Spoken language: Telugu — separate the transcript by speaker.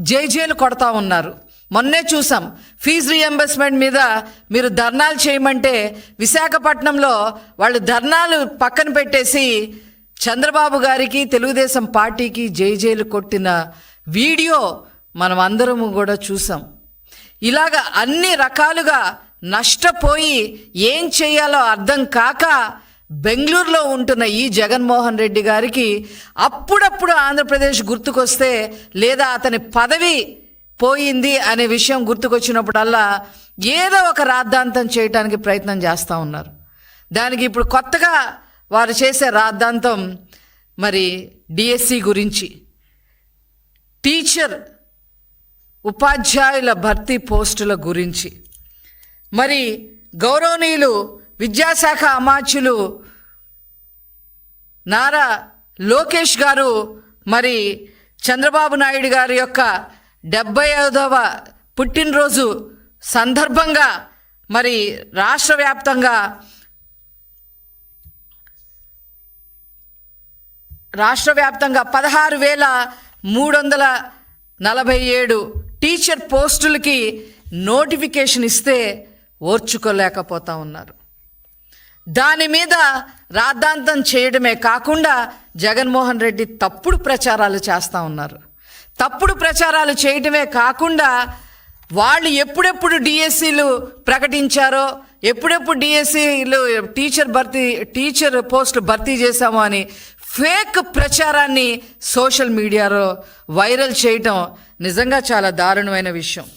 Speaker 1: జేజేలు కొడతా ఉన్నారు. మొన్నే చూసాం, ఫీజు రీఎంబర్స్మెంట్ మీద మీరు ధర్నాలు చేయమంటే విశాఖపట్నంలో వాళ్ళు ధర్నాలు పక్కన పెట్టేసి చంద్రబాబు గారికి తెలుగుదేశం పార్టీకి జేజేలు కొట్టిన వీడియో మనం అందరము కూడా చూసాం. ఇలాగ అన్ని రకాలుగా నష్టపోయి ఏం చేయాలో అర్థం కాక బెంగళూరులో ఉంటున్న ఈ జగన్మోహన్ రెడ్డి గారికి అప్పుడప్పుడు ఆంధ్రప్రదేశ్ గుర్తుకొస్తే లేదా అతని పదవి పోయింది అనే విషయం గుర్తుకొచ్చినప్పుడల్లా ఏదో ఒక రాద్ధాంతం చేయడానికి ప్రయత్నం చేస్తూ ఉన్నారు. దానికి ఇప్పుడు కొత్తగా వారు చేసే రాద్ధాంతం మరి డిఎస్సి గురించి, టీచర్ ఉపాధ్యాయుల భర్తీ పోస్టుల గురించి. మరి గౌరవనీయులు విద్యాశాఖ అమాత్యులు నారా లోకేష్ గారు మరి చంద్రబాబు నాయుడు గారి యొక్క 75వ పుట్టినరోజు సందర్భంగా మరి రాష్ట్ర వ్యాప్తంగా 16,347 టీచర్ పోస్టులకి నోటిఫికేషన్ ఇస్తే ఓర్చుకోలేకపోతా ఉన్నారు. దాని మీద రాద్ధాంతం చేయడమే కాకుండా జగన్మోహన్ రెడ్డి తప్పుడు ప్రచారాలు చేస్తూ ఉన్నారు. తప్పుడు ప్రచారాలు చేయడమే కాకుండా వాళ్ళు ఎప్పుడెప్పుడు డిఎస్సీలు ప్రకటించారో, ఎప్పుడెప్పుడు డిఎస్సీలు టీచర్ పోస్టులు భర్తీ చేశామో అని ఫేక్ ప్రచారాన్ని సోషల్ మీడియాలో వైరల్ చేయటం నిజంగా చాలా దారుణమైన విషయం.